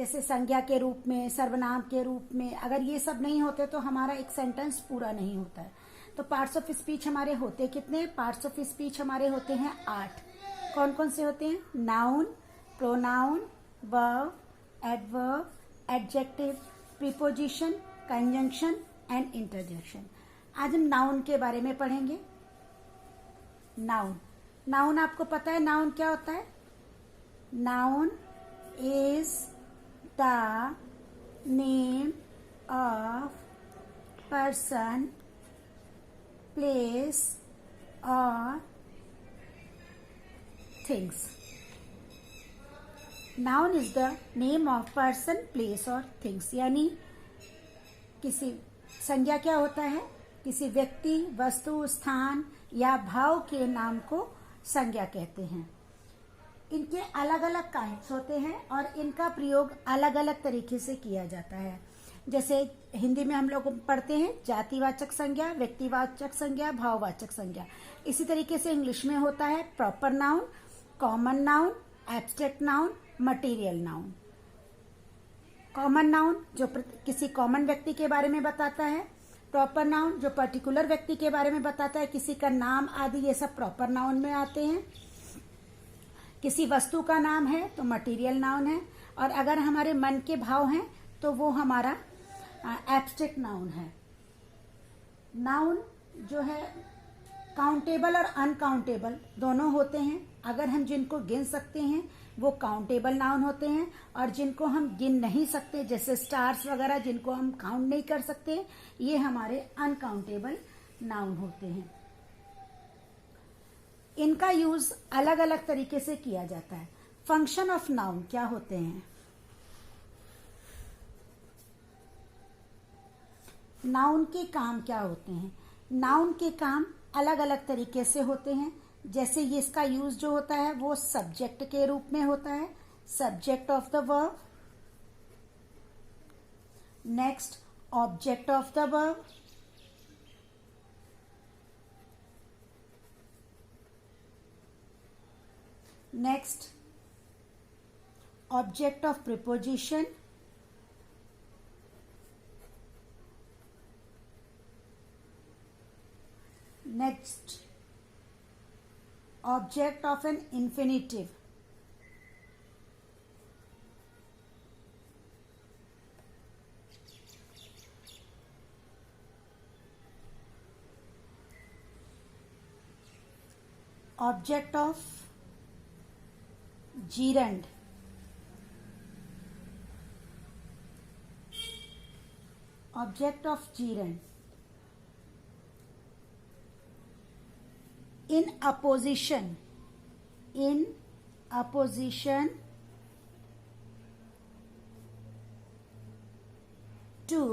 जैसे संज्ञा के रूप में, सर्वनाम के रूप में, अगर ये सब नहीं होते तो हमारा एक सेंटेंस पूरा नहीं होता है। तो पार्ट्स ऑफ स्पीच हमारे होते कितने? पार्ट्स ऑफ स्पीच हमारे होते हैं 8। कौन कौन से होते हैं? Noun, pronoun, verb, adverb, adjective, preposition, conjunction and interjection. आज हम नाउन के बारे में पढ़ेंगे। नाउन आपको पता है नाउन क्या होता है? Noun is the name of person, place और things. Noun is the name of person, place और थिंग्स। यानी किसी संज्ञा क्या होता है? किसी व्यक्ति, वस्तु, स्थान या भाव के नाम को संज्ञा कहते हैं। इनके अलग अलग काइंड्स होते हैं और इनका प्रयोग अलग अलग तरीके से किया जाता है। जैसे हिंदी में हम लोग पढ़ते हैं जातिवाचक संज्ञा, व्यक्तिवाचक संज्ञा, भाववाचक संज्ञा। इसी तरीके से इंग्लिश में होता है proper noun, common noun, abstract noun, material noun. Common noun जो किसी कॉमन व्यक्ति के बारे में बताता है, प्रॉपर नाउन जो पर्टिकुलर व्यक्ति के बारे में बताता है, किसी का नाम आदि, ये सब प्रॉपर नाउन में आते हैं। किसी वस्तु का नाम है तो मटेरियल नाउन है, और अगर हमारे मन के भाव हैं तो वो हमारा एब्स्ट्रैक्ट नाउन है। नाउन जो है काउंटेबल और अनकाउंटेबल दोनों होते हैं। अगर हम जिनको गिन सकते हैं वो काउंटेबल नाउन होते हैं, और जिनको हम गिन नहीं सकते जैसे स्टार्स वगैरह जिनको हम काउंट नहीं कर सकते, ये हमारे अनकाउंटेबल नाउन होते हैं। इनका यूज अलग अलग तरीके से किया जाता है। फंक्शन ऑफ नाउन क्या होते हैं? नाउन के काम क्या होते हैं? नाउन के काम अलग अलग तरीके से होते हैं। जैसे ये इसका यूज जो होता है वो सब्जेक्ट के रूप में होता है, subject of the verb. Next, object of the verb. Next, object of preposition. Next, object of an infinitive. Object of gerund. Object of gerund. in opposition to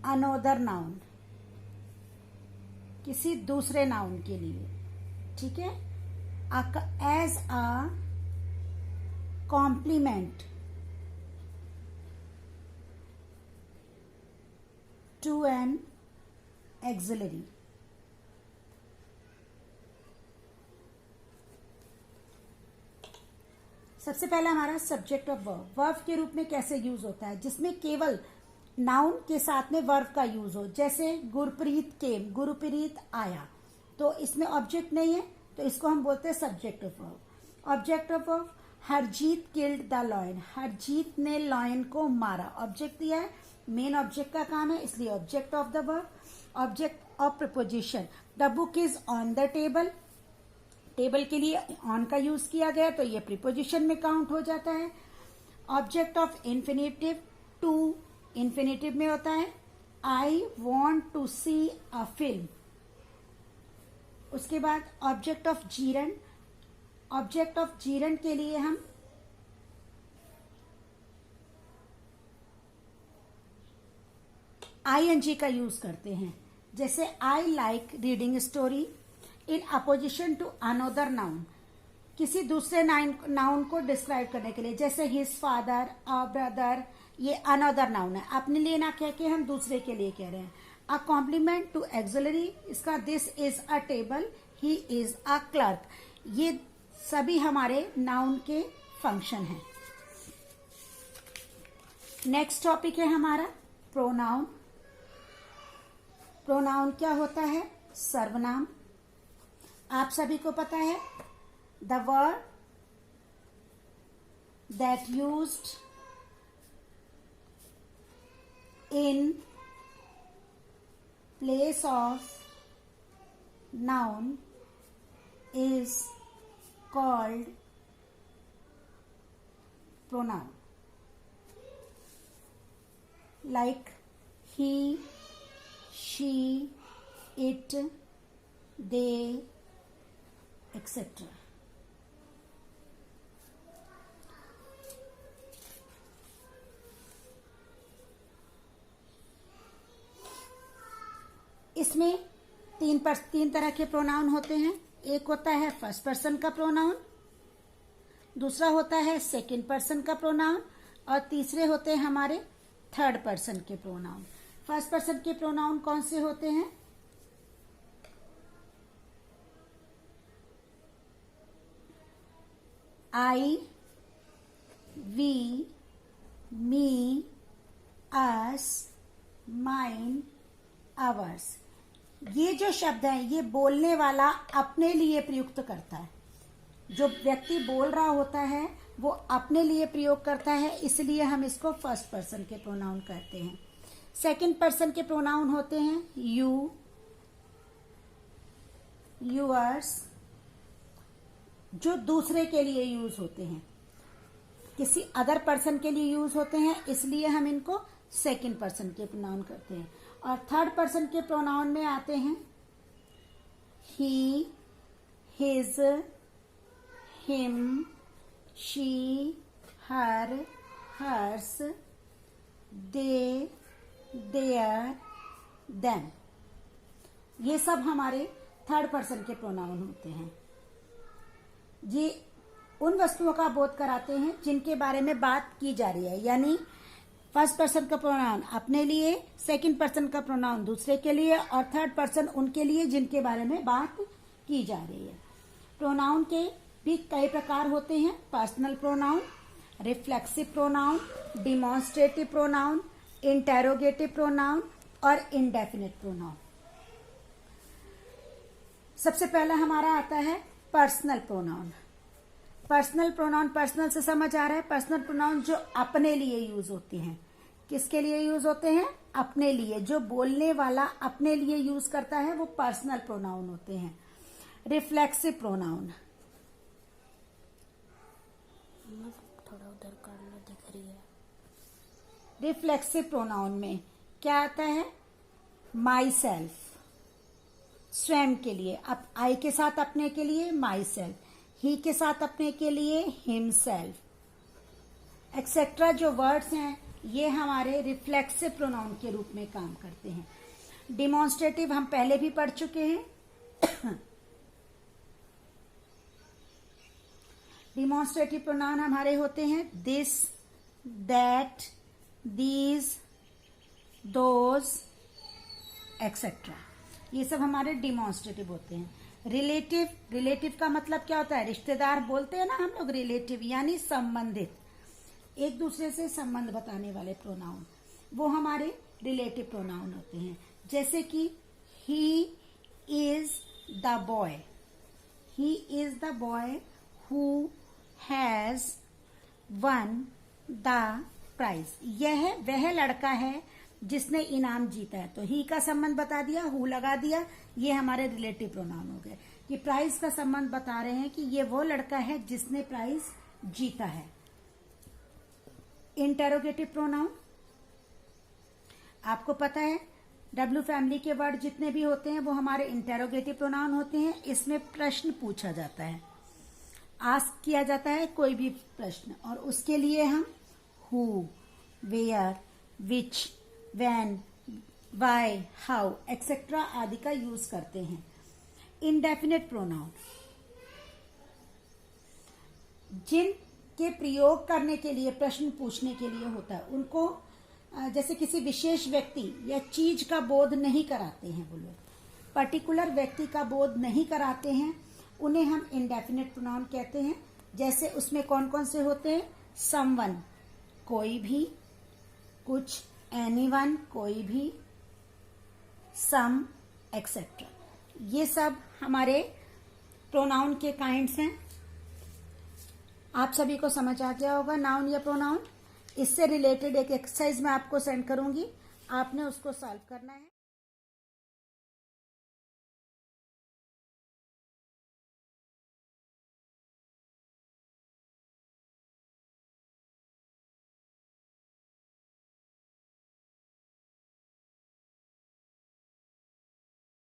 another noun, किसी दूसरे नाउन के लिए, ठीक है? as a complement to an auxiliary। सबसे पहला हमारा subject of verb. Verb के रूप में कैसे यूज होता है? जिसमें केवल नाउन के साथ में वर्ब का यूज हो। जैसे गुरप्रीत केम, गुरप्रीत आया, तो इसमें ऑब्जेक्ट नहीं है तो इसको हम बोलते हैं subject of verb. Object of verb, Harjeet killed the lion, Harjeet ने लॉयन को मारा। ऑब्जेक्ट दिया है, मेन ऑब्जेक्ट का काम है, इसलिए object of the verb. Object of preposition, the book is on the table. Table के लिए ऑन का यूज किया गया तो ये प्रीपोजिशन में काउंट हो जाता है। Object of infinitive, to infinitive में होता है। I want to see a film. उसके बाद object of gerund. Object of gerund के लिए हम ING का यूज करते हैं। जैसे I like reading story in apposition to another noun, किसी दूसरे नाउन को डिस्क्राइब करने के लिए। जैसे हिज फादर, अ ब्रदर, ये अनदर नाउन है, अपने लिए ना कह के हम दूसरे के लिए कह रहे हैं। अ कॉम्प्लीमेंट टू एक्सिलरी, इसका this is a table, he is a clerk. ये सभी हमारे नाउन के फंक्शन हैं। नेक्स्ट टॉपिक है हमारा प्रोनाउन। प्रोनाउन क्या होता है? सर्वनाम। आप सभी को पता है the word that used in place of noun is called pronoun, like he, she, it, they, etc. इसमें तीन तरह के प्रोनाउन होते हैं। एक होता है फर्स्ट पर्सन का प्रोनाउन, दूसरा होता है सेकंड पर्सन का प्रोनाउन, और तीसरे होते हैं हमारे थर्ड पर्सन के प्रोनाउन। फर्स्ट पर्सन के प्रोनाउन कौन से होते हैं? I, we, me, us, mine, ours. ये जो शब्द है ये बोलने वाला अपने लिए प्रयुक्त करता है। जो व्यक्ति बोल रहा होता है वो अपने लिए प्रयोग करता है, इसलिए हम इसको फर्स्ट पर्सन के प्रोनाउन कहते हैं। सेकंड पर्सन के प्रोनाउन होते हैं यू, यूअर्स, जो दूसरे के लिए यूज होते हैं, किसी अदर पर्सन के लिए यूज होते हैं, इसलिए हम इनको सेकंड पर्सन के प्रोनाउन करते हैं। और थर्ड पर्सन के प्रोनाउन में आते हैं he, his, him, she, her, hers, they, their, them. ये सब हमारे थर्ड पर्सन के प्रोनाउन होते हैं। ये उन वस्तुओं का बोध कराते हैं जिनके बारे में बात की जा रही है, यानी फर्स्ट पर्सन का प्रोनाउन अपने लिए, सेकंड पर्सन का प्रोनाउन दूसरे के लिए, और थर्ड पर्सन उनके लिए जिनके बारे में बात की जा रही है। प्रोनाउन के भी कई प्रकार होते हैं। Personal pronoun, reflexive pronoun, demonstrative pronoun, interrogative pronoun और इंडेफिनिट प्रोनाउन। सबसे पहला हमारा आता है personal pronoun. Personal pronoun, personal से समझ आ रहा है, पर्सनल प्रोनाउन जो अपने लिए यूज होते हैं। किसके लिए यूज होते हैं? अपने लिए। जो बोलने वाला अपने लिए यूज करता है वो पर्सनल प्रोनाउन होते हैं। रिफ्लेक्सिव प्रोनाउन, थोड़ा उधर करना दिख रही है। रिफ्लेक्सिव प्रोनाउन में क्या आता है? माई सेल्फ, स्वयं के लिए। अब आई के साथ अपने के लिए माई सेल्फ, ही के साथ अपने के लिए हिमसेल्फ, एक्सेट्रा जो वर्ड्स हैं ये हमारे रिफ्लेक्सिव प्रोनाउन के रूप में काम करते हैं। डिमॉन्स्ट्रेटिव हम पहले भी पढ़ चुके हैं। डिमॉन्स्ट्रेटिव प्रोनाउन हमारे होते हैं this, that, these, those, etcetera. ये सब हमारे डिमॉन्स्ट्रेटिव होते हैं। रिलेटिव, रिलेटिव का मतलब क्या होता है? रिश्तेदार बोलते हैं ना हम लोग, रिलेटिव यानी संबंधित, एक दूसरे से संबंध बताने वाले प्रोनाउन, वो हमारे रिलेटिव प्रोनाउन होते हैं। जैसे कि he is the boy, he is the boy who has won the prize. यह वह लड़का है जिसने इनाम जीता है। तो ही का संबंध बता दिया, हु लगा दिया, ये हमारे रिलेटिव प्रोनाउन हो गए। कि प्राइज का संबंध बता रहे हैं कि ये वो लड़का है जिसने प्राइज जीता है। इंटेरोगेटिव प्रोनाउन, आपको पता है डब्ल्यू फैमिली के वर्ड जितने भी होते हैं वो हमारे इंटेरोगेटिव प्रोनाउन होते हैं। इसमें प्रश्न पूछा जाता है, आस्क किया जाता है कोई भी प्रश्न, और उसके लिए हम who, where, which, when, why, how etcetera आदि का यूज करते हैं। इंडेफिनिट प्रोनाउन, जिनके प्रयोग करने के लिए, प्रश्न पूछने के लिए होता है, उनको जैसे किसी विशेष व्यक्ति या चीज का बोध नहीं कराते हैं, वो लोग पर्टिकुलर व्यक्ति का बोध नहीं कराते हैं, उन्हें हम इंडेफिनिट प्रोनाउन कहते हैं। जैसे उसमें कौन कौन से होते हैं? समवन, कोई भी, कुछ, एनीवन कोई भी, सम, एक्सेट्रा। ये सब हमारे प्रोनाउन के काइंड्स हैं। आप सभी को समझ आ गया होगा नाउन या प्रोनाउन। इससे रिलेटेड एक एक्सरसाइज मैं आपको सेंड करूंगी, आपने उसको सॉल्व करना है।